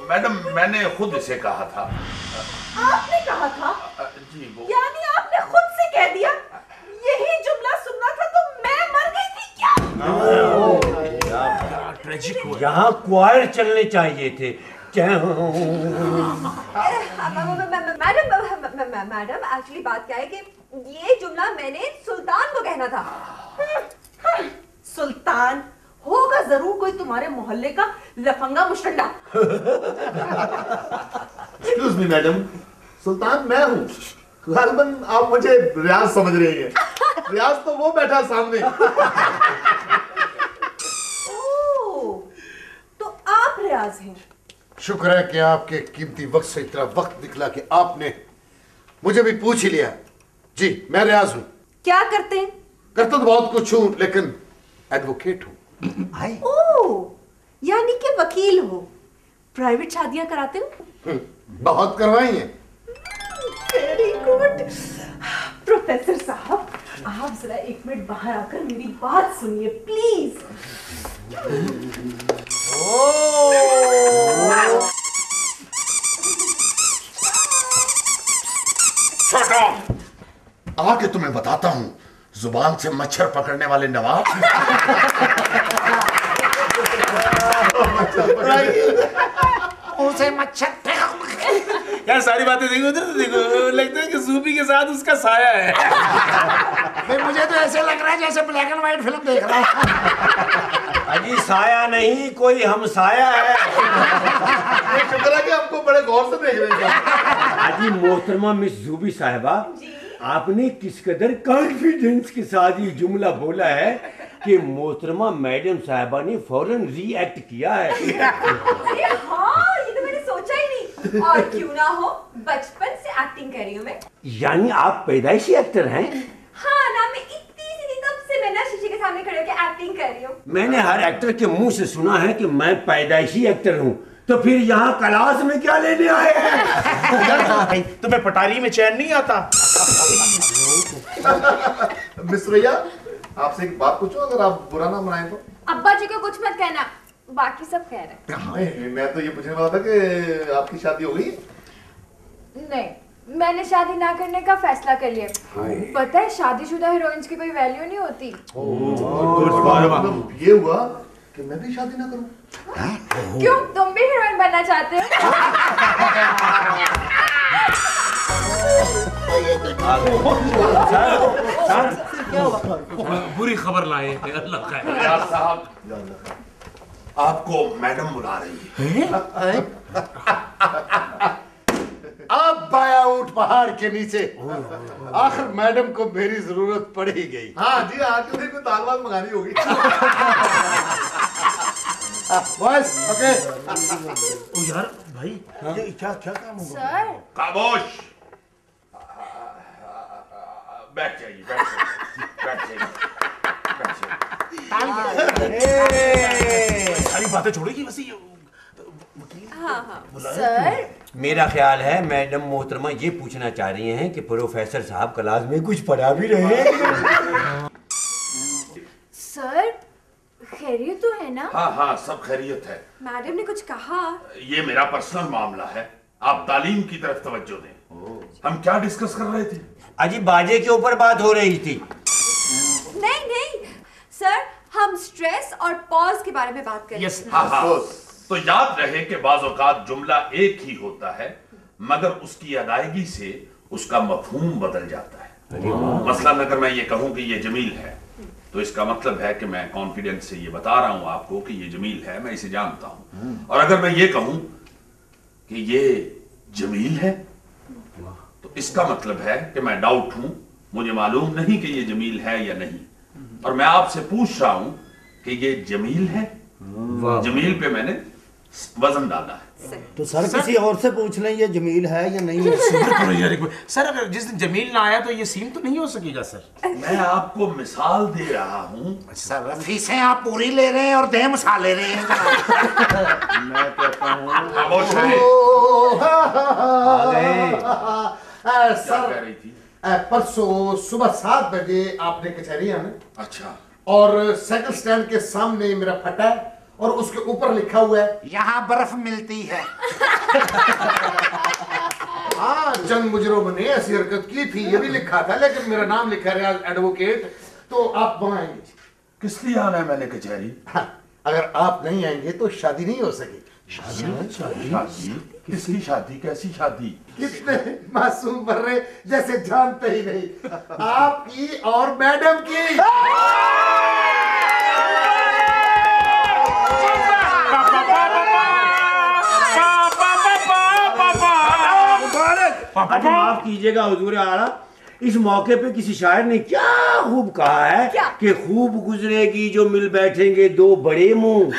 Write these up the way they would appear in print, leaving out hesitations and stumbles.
Madam मैंने खुद इसे कहा था। आपने कहा था? जी वो। यानी आपने खुद से कह दिया? यही जुमला सुनना था तो मैं मर गई थी क्या? ट्रेजिक हुआ। यहाँ क्वायर चलने चाहिए थे। मैडम एक्चुअली बात क्या है कि ये जुमला मैंने सुल्तान को कहना था। सुल्तान होगा जरूर कोई तुम्हारे मोहल्ले का लफंगा मुशंडा। एक्सक्यूज मी मैडम, सुल्तान मैं हूँ। गालिबन आप मुझे रियाज समझ रही हैं। रियाज तो वो बैठा सामने। ओह, तो आप रियाज हैं। शुक्र है कि आपके कीमती वक्त से इतना वक्त निकला कि आपने मुझे भी पूछ ही लिया। जी मैं रियाज हूँ। क्या करते हैं? करता तो बहुत कुछ हूँ लेकिन एडवोकेट हूँ। ओह, यानी कि वकील हो। प्राइवेट शादियां कराते हो? बहुत करवाई हैं। Very good. प्रोफेसर साहब, आप जरा एक मिनट बाहर आकर मेरी बात सुनिए प्लीज। आके तुम्हें बताता हूँ, जुबान से मच्छर पकड़ने वाले नवाब। उसे मच्छर यार सारी बातें देखो उधर तो देखो, लगता है कि सूफी के साथ उसका साया है। भाई मुझे तो ऐसे लग रहा है जैसे ब्लैक एंड व्हाइट फिल्म देख रहा हूँ। अजी साया नहीं, कोई हम साया है। शुक्र है कि आपको बड़े गौर से देख रहे हैं। अजी मोहतरमा मिस जूबी साहिबा, आपने किस कदर कॉन्फिडेंस के साथ ये जुमला बोला है कि मोहतरमा मैडम साहिबा ने फौरन रिएक्ट किया है। अरे हाँ, ये तो मैंने सोचा ही नहीं। और क्यों ना हो, बचपन से एक्टिंग कर रही हूँ मैं। यानी आप पैदाइशी एक्टर हैं? हाँ ना, मैं इतनी सी थी तब से मैं ना शीशे के सामने खड़े होकर एक्टिंग कर रही हूँ। मैंने हर एक्टर के मुंह से सुना है कि मैं पैदाइशी एक्टर हूँ, तो फिर यहाँ क्लास में क्या लेने आए हैं? तुम्हें पटारी में चैन नहीं आता? मिस रैया, आपसे एक बात पूछूं, अगर आप बुरा ना मनाएं तो? अब्बा जी को कुछ मत कहना, बाकी सब कह रहे नहीं, मैं तो ये पूछने वाला था कि आपकी शादी हो गई? नहीं, मैंने शादी ना करने का फैसला कर लिया। पता है शादीशुदा हीरोइंस की कोई वैल्यू नहीं होती। मतलब ये हुआ कि मैं भी शादी ना करूं? क्यों, तुम भी हीरोइन बनना चाहते हो? बुरी खबर लाए थे। अल्लाह खैर। यार साहब, आपको मैडम बुला रही है। अब बाया ऊंट पहाड़ के नीचे। आखिर मैडम को मेरी जरूरत पड़ ही गई। हाँ जी, हाँ, क्योंकि कोई दाल-वाल मंगानी होगी। बस ओके। ओ यार भाई, ये क्या क्या काम होगा? सर, खामोश। बैठ जाइए, बैठ जाइए, बैठ जाइए, बैठ जाइए। सारी बातें छोड़ेगी वैसे ये हाँ हाँ सर, मेरा ख्याल है मैडम मोहतरमा ये पूछना चाह रही हैं कि प्रोफेसर साहब क्लास में कुछ पढ़ा भी रहे हैं। सर खैरियत तो है ना? हाँ हाँ, सब खैरियत है। मैडम ने कुछ कहा? ये मेरा पर्सनल मामला है, आप तालीम की तरफ तवज्जो दें। हम क्या डिस्कस कर रहे थे? अजी बाजे के ऊपर बात हो रही थी। नहीं नहीं सर, हम स्ट्रेस और पॉज के बारे में बात कर रहे थे। हाँ हाँ, तो याद रहे कि बाज़ औक़ात जुमला एक ही होता है मगर उसकी अदायगी से उसका मफ़हूम बदल जाता है। मसलन अगर मैं ये कहूँ कि ये जमील है तो इसका मतलब है कि मैं कॉन्फिडेंस से ये बता रहा हूँ आपको कि ये जमील है, मैं इसे जानता हूँ। और अगर मैं ये कहूँ कि ये जमील है तो इसका मतलब है कि मैं डाउट हूँ, मुझे मालूम नहीं कि ये जमील है या नहीं, और मैं आपसे पूछ रहा हूँ कि ये जमील है। जमील पे मैंने वजन डाला है। तो सर किसी और से पूछ लें ये जमील है या नहीं है। सर अगर जिस दिन जमील ना आया तो ये सीन तो नहीं हो सकेगा सर। मैं आपको मिसाल दे रहा हूँ। सर फीसें आप पूरी ले रहे हैं और देह मसाले रहे हैं। मैं कहता हूँ सर कह रही थी? परसों सुबह 7 बजे आपने कचहरी आना। अच्छा। और साइकिल स्टैंड के सामने मेरा फटा है और उसके ऊपर लिखा हुआ है यहाँ बर्फ मिलती है। हाँ, चंद मुजरिमों ने ऐसी हरकत की थी, ये भी लिखा था, लेकिन मेरा नाम लिखा है रियाज एडवोकेट, तो आप वहां आएंगे। किस लिए आना है मैंने कचहरी? हाँ, अगर आप नहीं आएंगे तो शादी नहीं हो सकेगी। शादी? किसकी शादी? कैसी शादी? कितने मासूम बर्रे जैसे जानते ही नहीं, आपकी और मैडम की। अजी माफ कीजिएगा हुजूर आला, इस मौके पे किसी शायर ने क्या खूब कहा है क्या? कि खूब गुजरेगी जो मिल बैठेंगे दो बड़े मुंह।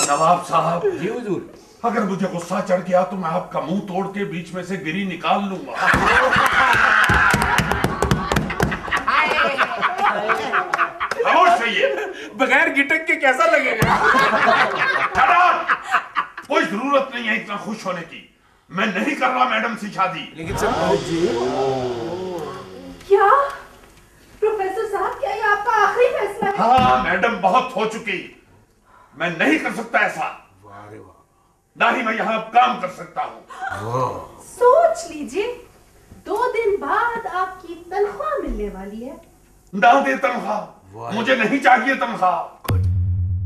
नवाब साहब, जी हुजूर। अगर मुझे गुस्सा चढ़ गया तो मैं आपका मुंह तोड़ के बीच में से गिरी निकाल लूंगा। खामोश रहिए। बगैर गिटक के कैसा लगेगा? कोई जरूरत नहीं है इतना खुश होने की। मैं नहीं कर रहा मैडम से शादी। लेकिन सर क्या प्रोफेसर साहब, क्या ये आपका आखिरी फैसला है? हाँ मैडम, बहुत हो चुकी। मैं नहीं कर सकता ऐसा। ना ही मैं यहाँ अब काम कर सकता हूँ। सोच लीजिए, 2 दिन बाद आपकी तनख्वाह मिलने वाली है। ना दे तनख्वाह, मुझे नहीं चाहिए तनख्वाह।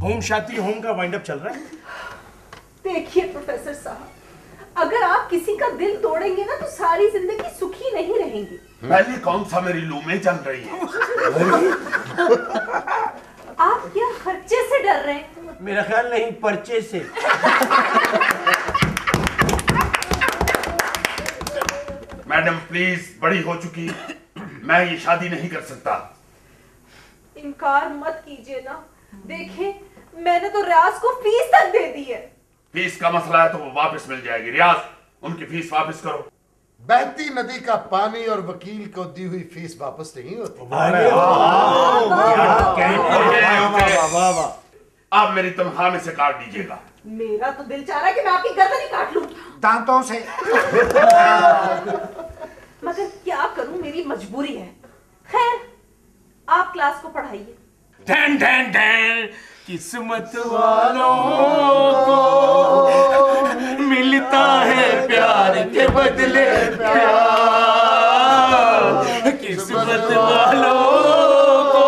होम शादी होम का वाइंड अप चल रहा है। देखिए प्रोफेसर साहब, अगर आप किसी का दिल तोड़ेंगे ना तो सारी जिंदगी सुखी नहीं रहेंगे। पहले कौन सा मेरी लूमें चल रही है? आप क्या खर्चे से डर रहे हैं? मेरा ख्याल नहीं, पर्चे से। मैडम प्लीज, बड़ी हो चुकी, मैं ये शादी नहीं कर सकता। इनकार मत कीजिए ना। देखिए, मैंने तो रियाज को फीस तक दे दी है। फीस का मसला है तो वो वापस मिल जाएगी। रियाज, उनकी फीस वापस करो। बहती नदी का पानी और वकील को दी हुई फीस वापस नहीं होती। आप मेरी तनख्वाह में से काट दीजिएगा। मेरा तो दिल चाह रहा है कि मैं आपकी गर्दन ही काट लूं। दांतों से। मगर क्या करूं, मेरी मजबूरी है। खैर, आप क्लास को पढ़ाइए। ठन ठन ठन, किस्मत वालों को मिलता है प्यार के बदले प्यार। किस्मत वालों को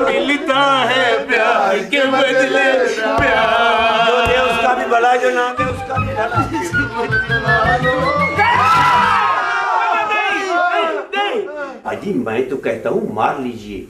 मिलता है प्यार के बदले प्यार। जो दे उसका भी भला, जो ना दे उसका भी भला। अजी मैं तो कहता हूँ मार लीजिए।